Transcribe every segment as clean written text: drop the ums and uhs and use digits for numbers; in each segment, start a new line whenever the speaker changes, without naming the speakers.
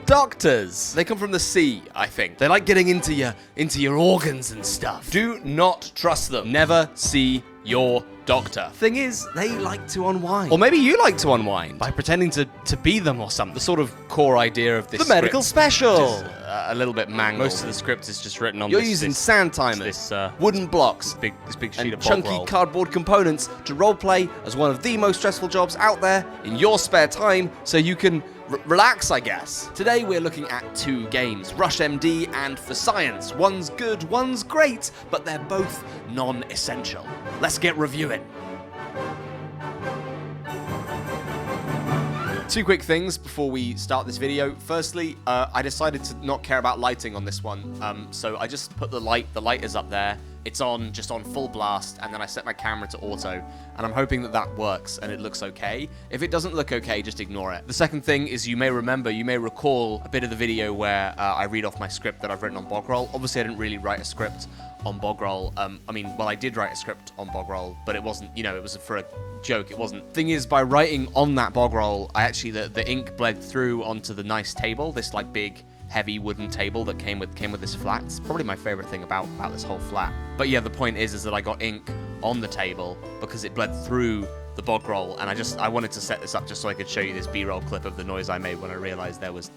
doctors. They come from the sea, I think. They like getting into your organs and stuff. Do not trust them. Never see your doctor. Thing is, they like to unwind. Or maybe you like to unwind by pretending to be them or something. The sort of core idea of this
The medical special.
is, a little bit mangled. Most of the script is just written on
You're using sand timers,
this
wooden blocks,
this big sheet
and
of bog
chunky
roll.
cardboard components to roleplay as one of the most stressful jobs out there in your spare time so you can relax, I guess. Today we're looking at two games, Rush MD and For Science. One's good, one's great, but they're both non-essential. Let's get reviewing. Two quick things before we start this video. Firstly, I decided to not care about lighting on this one, so I just put the light is up there. It's on, just on full blast, and then I set my camera to auto, and I'm hoping that that works and it looks okay. If it doesn't look okay, just ignore it. The second thing is you may recall a bit of the video where I read off my script that I've written on Bogroll. Obviously, I didn't really write a script on Bogroll. I did write a script on Bogroll, but it wasn't, it was for a joke. It wasn't. Thing is, by writing on that Bogroll, I actually, the ink bled through onto the nice table, this like big, heavy wooden table that came with this flat. It's probably my favorite thing about this whole flat. But yeah, the point is that I got ink on the table because it bled through the Bogroll, and I wanted to set this up just so I could show you this B-roll clip of the noise I made when I realized there was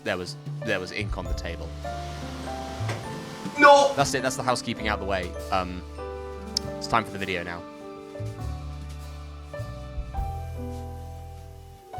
ink on the table. No! That's it, that's the housekeeping out the way. It's time for the video now.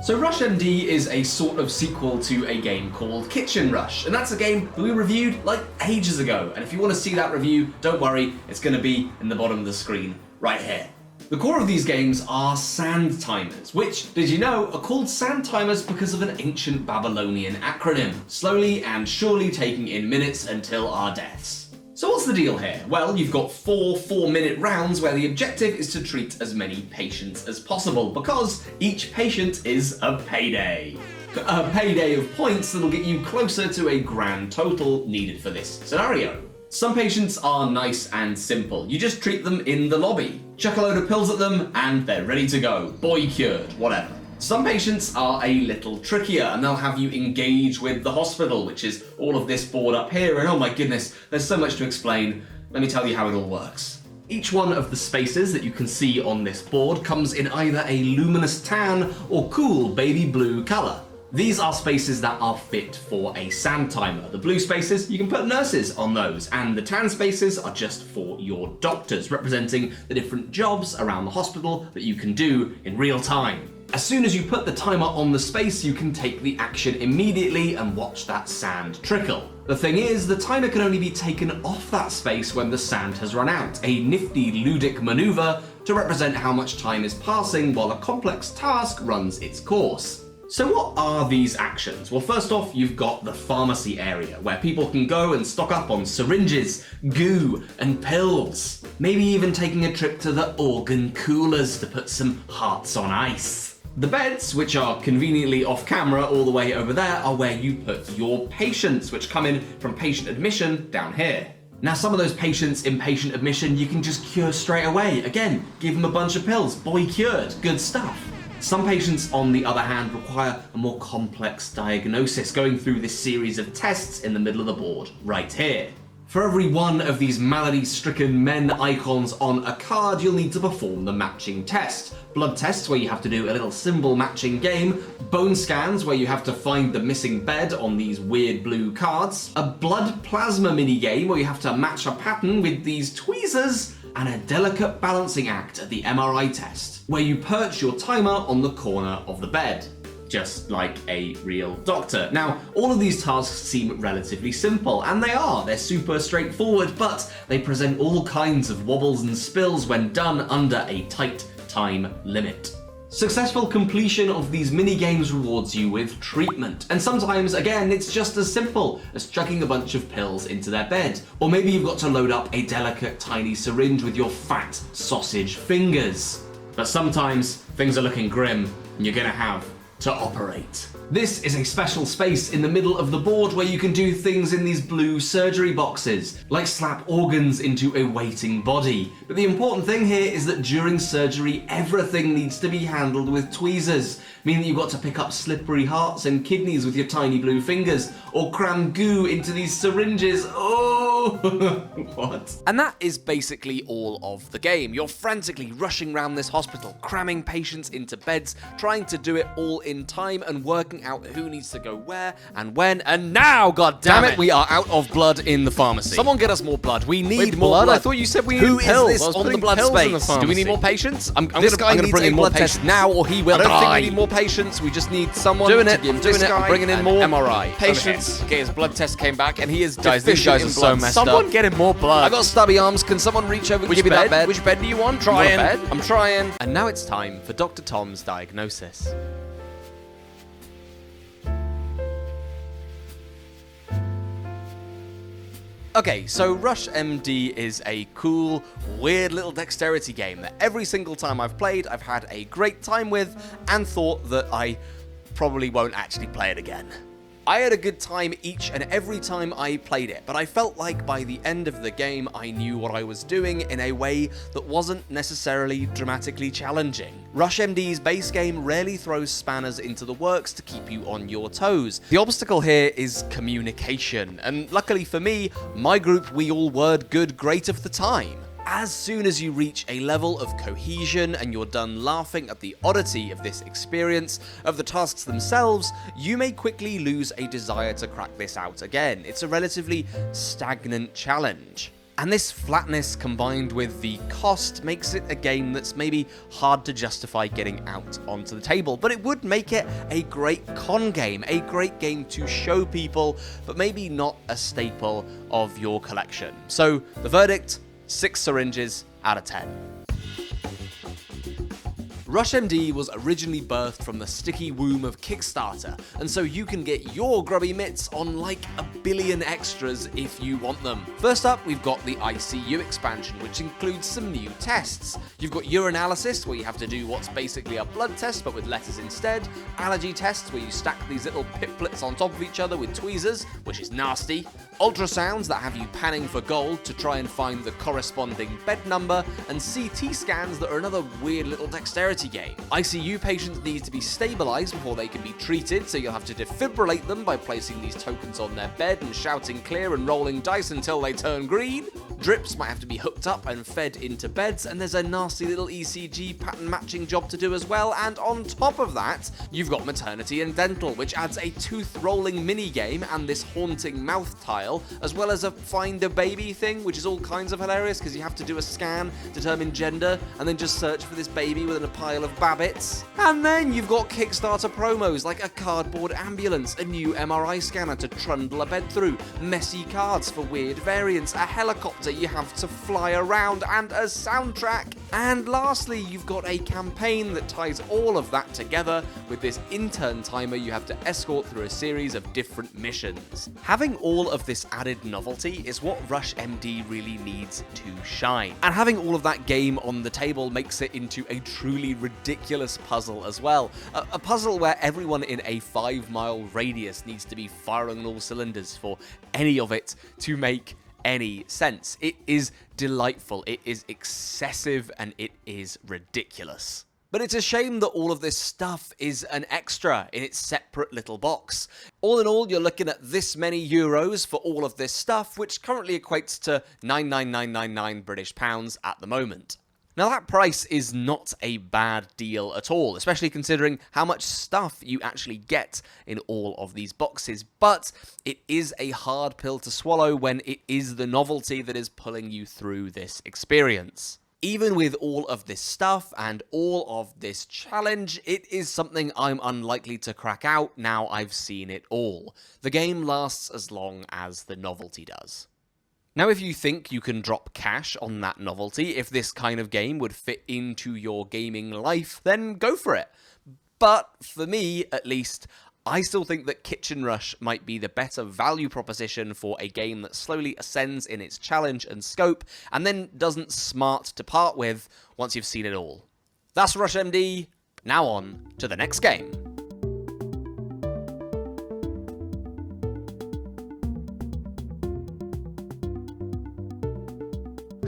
So Rush MD is a sort of sequel to a game called Kitchen Rush, and that's a game that we reviewed like ages ago. And if you want to see that review, don't worry, it's going to be in the bottom of the screen right here. The core of these games are sand timers, which, did you know, are called sand timers because of an ancient Babylonian acronym, slowly and surely taking in minutes until our deaths. So what's the deal here? Well, you've got 4 4-minute rounds where the objective is to treat as many patients as possible, because each patient is a payday. A payday of points that'll get you closer to a grand total needed for this scenario. Some patients are nice and simple. You just treat them in the lobby, chuck a load of pills at them, and they're ready to go. Boy cured, whatever. Some patients are a little trickier, and they'll have you engage with the hospital, which is all of this board up here, and oh my goodness, there's so much to explain. Let me tell you how it all works. Each one of the spaces that you can see on this board comes in either a luminous tan or cool baby blue color. These are spaces that are fit for a sand timer. The blue spaces, you can put nurses on those, and the tan spaces are just for your doctors, representing the different jobs around the hospital that you can do in real time. As soon as you put the timer on the space, you can take the action immediately and watch that sand trickle. The thing is, the timer can only be taken off that space when the sand has run out, a nifty ludic maneuver to represent how much time is passing while a complex task runs its course. So what are these actions? Well, first off, you've got the pharmacy area, where people can go and stock up on syringes, goo, and pills. Maybe even taking a trip to the organ coolers to put some hearts on ice. The beds, which are conveniently off camera all the way over there, are where you put your patients, which come in from patient admission down here. Now, some of those patients in patient admission you can just cure straight away. Again, give them a bunch of pills, boy cured, good stuff. Some patients, on the other hand, require a more complex diagnosis, going through this series of tests in the middle of the board, right here. For every one of these malady-stricken men icons on a card, you'll need to perform the matching test. Blood tests, where you have to do a little symbol matching game. Bone scans, where you have to find the missing bed on these weird blue cards. A blood plasma mini-game, where you have to match a pattern with these tweezers. And a delicate balancing act at the MRI test, where you perch your timer on the corner of the bed, just like a real doctor. Now, all of these tasks seem relatively simple, and they are. They're super straightforward, but they present all kinds of wobbles and spills when done under a tight time limit. Successful completion of these mini-games rewards you with treatment, and sometimes, again, it's just as simple as chucking a bunch of pills into their bed. Or maybe you've got to load up a delicate tiny syringe with your fat sausage fingers. But sometimes, things are looking grim, and you're gonna have to operate. This is a special space in the middle of the board where you can do things in these blue surgery boxes, like slap organs into a waiting body. But the important thing here is that during surgery, everything needs to be handled with tweezers, meaning that you've got to pick up slippery hearts and kidneys with your tiny blue fingers, or cram goo into these syringes. Oh, what?
And that is basically all of the game. You're frantically rushing around this hospital, cramming patients into beds, trying to do it all in time and working out who needs to go where and when. And now, goddammit, we are out of blood in the pharmacy. Someone get us more blood. We need more blood.
I thought you said we needed pills.
Who is this on the blood space? Do we need more patients? I'm
this guy
gonna
needs
bring
a
in more
blood test
patients now, or he will die.
I don't think we need more patients. We just need someone
doing
to
it.
give
I'm doing
this
it.
guy
I'm bringing in
an
more
MRI.
patients. Okay, his blood test came back, and he is
Guys, these
deficient
guys
in
are so
blood.
messed
Someone
up.
get him more blood.
I got stubby arms. Can someone reach over?
Which
give me that
bed?
bed?
Which bed do you want?
Trying.
You want a bed?
I'm trying.
And now it's time for Dr. Tom's diagnosis. Okay, so Rush MD is a cool, weird little dexterity game that every single time I've played, I've had a great time with and thought that I probably won't actually play it again. I had a good time each and every time I played it, but I felt like by the end of the game I knew what I was doing in a way that wasn't necessarily dramatically challenging. Rush MD's base game rarely throws spanners into the works to keep you on your toes. The obstacle here is communication, and luckily for me, my group we all word good great of the time. As soon as you reach a level of cohesion and you're done laughing at the oddity of this experience, of the tasks themselves, you may quickly lose a desire to crack this out again. It's a relatively stagnant challenge. And this flatness combined with the cost makes it a game that's maybe hard to justify getting out onto the table, but it would make it a great con game, a great game to show people, but maybe not a staple of your collection. So the verdict: 6 syringes out of 10. Rush MD was originally birthed from the sticky womb of Kickstarter, and so you can get your grubby mitts on like a billion extras if you want them. First up, we've got the ICU expansion, which includes some new tests. You've got urinalysis, where you have to do what's basically a blood test but with letters instead, allergy tests, where you stack these little piplets on top of each other with tweezers, which is nasty, ultrasounds that have you panning for gold to try and find the corresponding bed number, and CT scans that are another weird little dexterity game. ICU patients need to be stabilized before they can be treated, so you'll have to defibrillate them by placing these tokens on their bed and shouting clear and rolling dice until they turn green. Drips might have to be hooked up and fed into beds, and there's a nasty little ECG pattern matching job to do as well, and on top of that, you've got maternity and dental, which adds a tooth rolling mini game and this haunting mouth tile, as well as a find a baby thing, which is all kinds of hilarious because you have to do a scan, determine gender, and then just search for this baby within a pile of babbits. And then you've got Kickstarter promos like a cardboard ambulance, a new MRI scanner to trundle a bed through, messy cards for weird variants, a helicopter you have to fly around, and a soundtrack. And lastly, you've got a campaign that ties all of that together with this intern timer you have to escort through a series of different missions. Having all of this added novelty is what Rush MD really needs to shine. And having all of that game on the table makes it into a truly ridiculous puzzle as well. A puzzle where everyone in a 5-mile radius needs to be firing on all cylinders for any of it to make any sense. It is delightful, it is excessive, and it is ridiculous. But it's a shame that all of this stuff is an extra in its separate little box. All in all, you're looking at this many euros for all of this stuff, which currently equates to 99999 British pounds at the moment. Now that price is not a bad deal at all, especially considering how much stuff you actually get in all of these boxes, but it is a hard pill to swallow when it is the novelty that is pulling you through this experience. Even with all of this stuff and all of this challenge, it is something I'm unlikely to crack out now I've seen it all. The game lasts as long as the novelty does. Now, if you think you can drop cash on that novelty, if this kind of game would fit into your gaming life, then go for it. But for me, at least, I still think that Kitchen Rush might be the better value proposition for a game that slowly ascends in its challenge and scope, and then doesn't smart to part with once you've seen it all. That's Rush MD. Now on to the next game.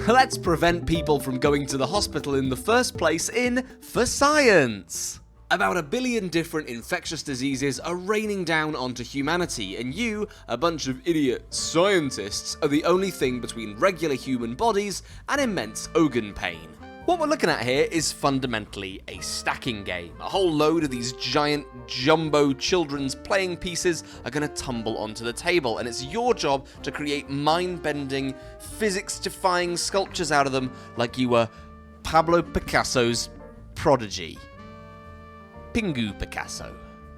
Let's prevent people from going to the hospital in the first place in For Science. About 1 billion different infectious diseases are raining down onto humanity, and you, a bunch of idiot scientists, are the only thing between regular human bodies and immense organ pain. What we're looking at here is fundamentally a stacking game. A whole load of these giant, jumbo children's playing pieces are going to tumble onto the table, and it's your job to create mind-bending, physics-defying sculptures out of them like you were Pablo Picasso's prodigy. Pingu Picasso.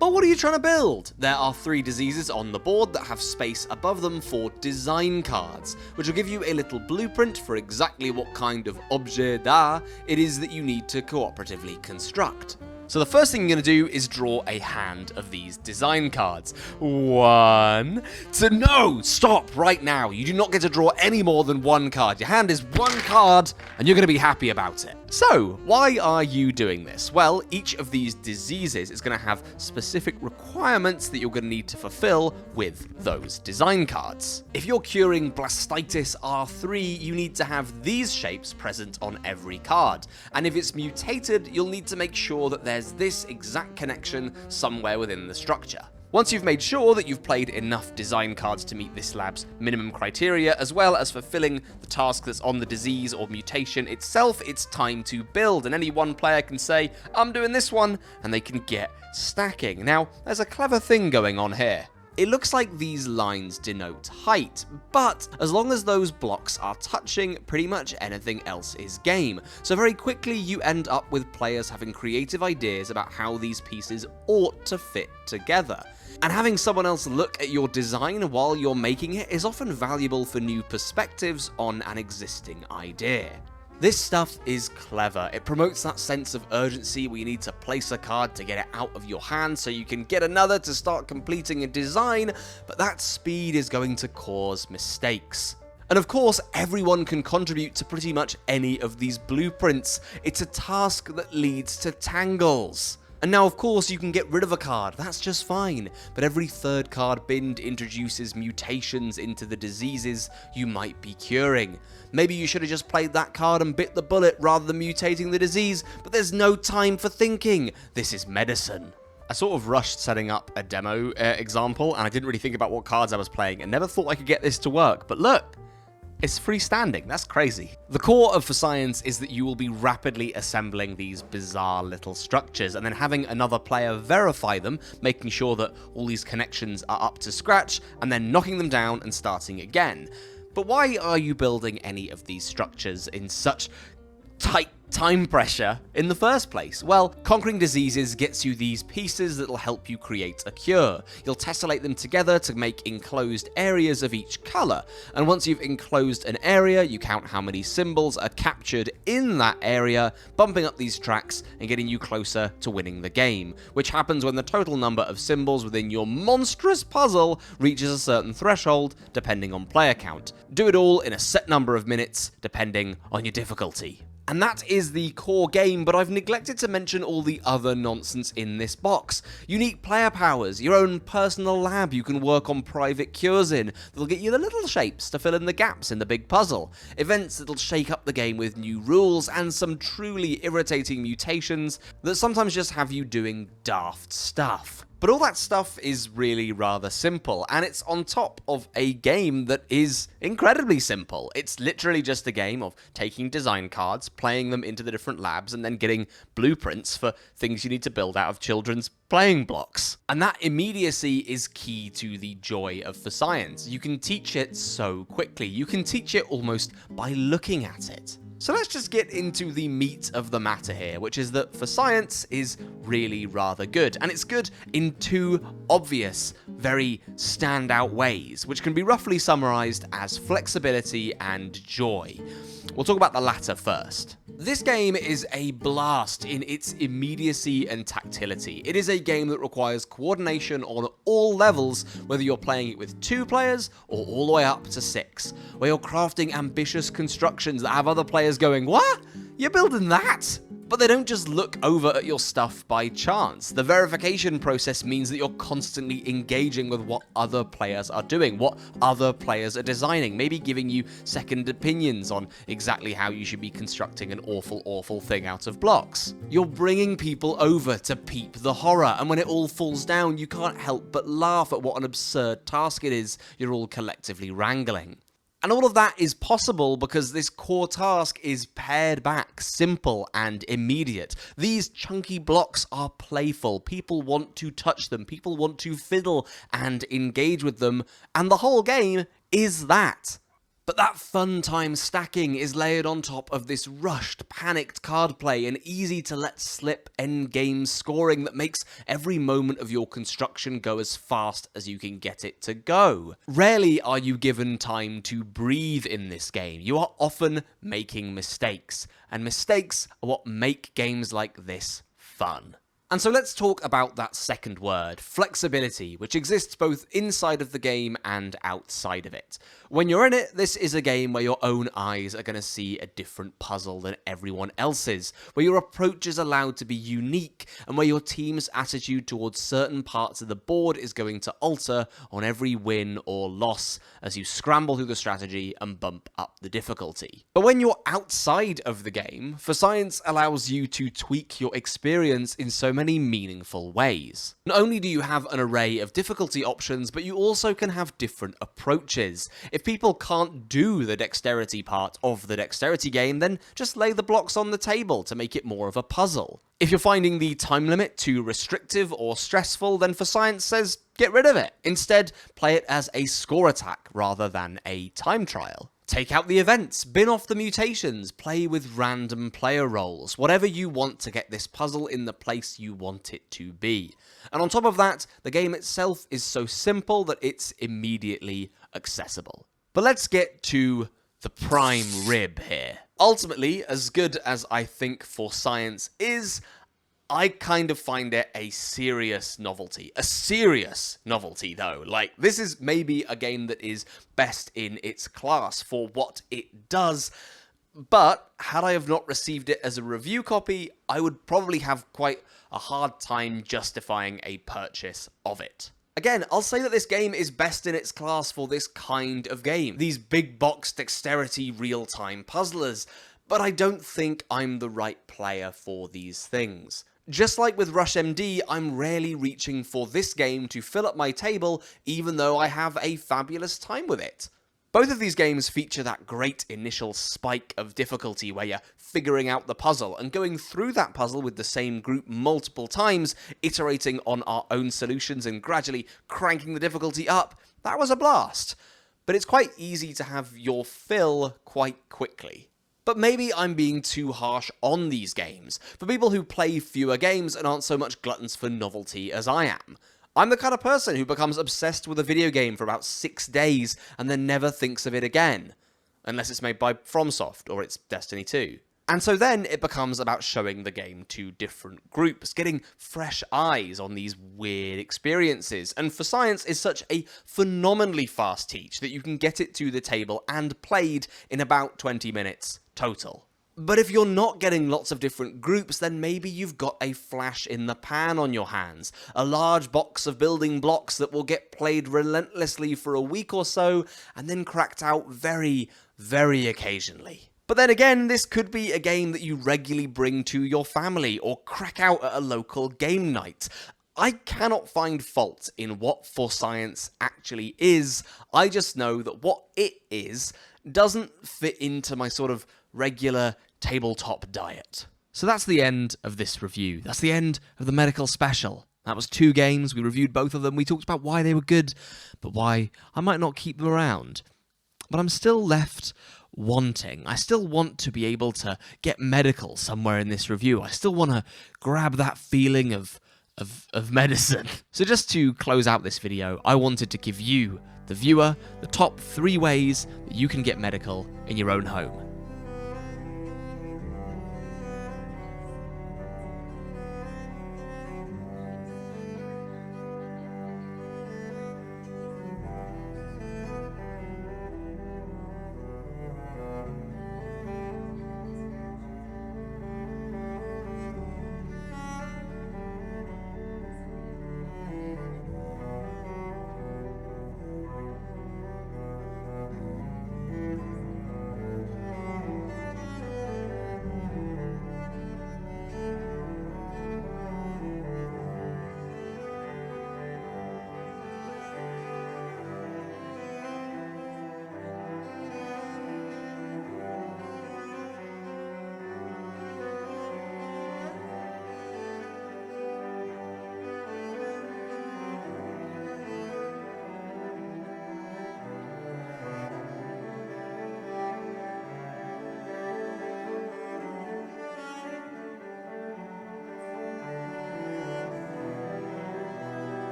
But what are you trying to build? There are 3 diseases on the board that have space above them for design cards, which will give you a little blueprint for exactly what kind of objet d'art it is that you need to cooperatively construct. So the first thing you're going to do is draw a hand of these design cards. 1, 2, no! Stop right now. You do not get to draw any more than 1 card. Your hand is 1 card, and you're going to be happy about it. So, why are you doing this? Well, each of these diseases is going to have specific requirements that you're going to need to fulfill with those design cards. If you're curing Blastitis R3, you need to have these shapes present on every card. And if it's mutated, you'll need to make sure that there's this exact connection somewhere within the structure. Once you've made sure that you've played enough design cards to meet this lab's minimum criteria, as well as fulfilling the task that's on the disease or mutation itself, it's time to build, and any one player can say, I'm doing this one, and they can get stacking. Now, there's a clever thing going on here. It looks like these lines denote height, but as long as those blocks are touching, pretty much anything else is game. So very quickly you end up with players having creative ideas about how these pieces ought to fit together. And having someone else look at your design while you're making it is often valuable for new perspectives on an existing idea. This stuff is clever. It promotes that sense of urgency where you need to place a card to get it out of your hand so you can get another to start completing a design, but that speed is going to cause mistakes. And of course, everyone can contribute to pretty much any of these blueprints. It's a task that leads to tangles. And now, of course, you can get rid of a card, that's just fine, but every 3rd card binned introduces mutations into the diseases you might be curing. Maybe you should have just played that card and bit the bullet rather than mutating the disease, but there's no time for thinking. This is medicine. I sort of rushed setting up a demo example, and I didn't really think about what cards I was playing, and never thought I could get this to work, but look! It's freestanding, that's crazy. The core of For Science is that you will be rapidly assembling these bizarre little structures and then having another player verify them, making sure that all these connections are up to scratch, and then knocking them down and starting again. But why are you building any of these structures in such tight time pressure in the first place? Well, conquering diseases gets you these pieces that'll help you create a cure. You'll tessellate them together to make enclosed areas of each colour, and once you've enclosed an area, you count how many symbols are captured in that area, bumping up these tracks and getting you closer to winning the game, which happens when the total number of symbols within your monstrous puzzle reaches a certain threshold, depending on player count. Do it all in a set number of minutes, depending on your difficulty. And that is the core game, but I've neglected to mention all the other nonsense in this box. Unique player powers, your own personal lab you can work on private cures in, that'll get you the little shapes to fill in the gaps in the big puzzle. Events that'll shake up the game with new rules, and some truly irritating mutations that sometimes just have you doing daft stuff. But all that stuff is really rather simple, and it's on top of a game that is incredibly simple. It's literally just a game of taking design cards, playing them into the different labs, and then getting blueprints for things you need to build out of children's playing blocks. And that immediacy is key to the joy of For Science. You can teach it so quickly. You can teach it almost by looking at it. So let's just get into the meat of the matter here, which is that For Science is really rather good, and it's good in 2 obvious, very standout ways, which can be roughly summarized as flexibility and joy. We'll talk about the latter first. This game is a blast in its immediacy and tactility. It is a game that requires coordination on all levels, whether you're playing it with 2 players or all the way up to 6, where you're crafting ambitious constructions that have other players going, "What? You're building that?" But they don't just look over at your stuff by chance. The verification process means that you're constantly engaging with what other players are doing, what other players are designing, maybe giving you second opinions on exactly how you should be constructing an awful thing out of blocks. You're bringing people over to peep the horror, and when it all falls down, you can't help but laugh at what an absurd task it is you're all collectively wrangling. And all of that is possible because this core task is pared back, simple, and immediate. These chunky blocks are playful. People want to touch them. People want to fiddle and engage with them. And the whole game is that. But that fun time stacking is layered on top of this rushed, panicked card play and easy to let slip endgame scoring that makes every moment of your construction go as fast as you can get it to go. Rarely are you given time to breathe in this game. You are often making mistakes, and mistakes are what make games like this fun. And so let's talk about that second word, flexibility, which exists both inside of the game and outside of it. When you're in it, this is a game where your own eyes are going to see a different puzzle than everyone else's, where your approach is allowed to be unique, and where your team's attitude towards certain parts of the board is going to alter on every win or loss as you scramble through the strategy and bump up the difficulty. But when you're outside of the game, For Science allows you to tweak your experience in so many meaningful ways. Not only do you have an array of difficulty options, but you also can have different approaches. If people can't do the dexterity part of the dexterity game, then just lay the blocks on the table to make it more of a puzzle. If you're finding the time limit too restrictive or stressful, then For Science says get rid of it. Instead, play it as a score attack rather than a time trial. Take out the events, bin off the mutations, play with random player roles, whatever you want to get this puzzle in the place you want it to be. And on top of that, the game itself is so simple that it's immediately accessible. But let's get to the prime rib here. Ultimately, as good as I think For Science is, I kind of find it a serious novelty. A serious novelty, though. Like, this is maybe a game that is best in its class for what it does, but had I have not received it as a review copy, I would probably have quite a hard time justifying a purchase of it. Again, I'll say that this game is best in its class for this kind of game. These big box dexterity real-time puzzlers, but I don't think I'm the right player for these things. Just like with Rush MD, I'm rarely reaching for this game to fill up my table, even though I have a fabulous time with it. Both of these games feature that great initial spike of difficulty where you're figuring out the puzzle and going through that puzzle with the same group multiple times, iterating on our own solutions and gradually cranking the difficulty up. That was a blast. But it's quite easy to have your fill quite quickly. But maybe I'm being too harsh on these games, for people who play fewer games and aren't so much gluttons for novelty as I am. I'm the kind of person who becomes obsessed with a video game for about 6 days and then never thinks of it again. Unless it's made by FromSoft or it's Destiny 2. And so then it becomes about showing the game to different groups, getting fresh eyes on these weird experiences. And For Science is such a phenomenally fast teach that you can get it to the table and played in about 20 minutes total. But if you're not getting lots of different groups, then maybe you've got a flash in the pan on your hands. A large box of building blocks that will get played relentlessly for a week or so, and then cracked out very, very occasionally. But then again, this could be a game that you regularly bring to your family or crack out at a local game night. I cannot find fault in what For Science actually is. I just know that what it is doesn't fit into my sort of regular tabletop diet. So that's the end of this review. That's the end of the medical special. That was 2 games. We reviewed both of them. We talked about why they were good, but why I might not keep them around. But I'm still left wanting. I still want to be able to get medical somewhere in this review. I still want to grab that feeling of medicine. So just to close out this video, I wanted to give you, the viewer, the top 3 ways that you can get medical in your own home.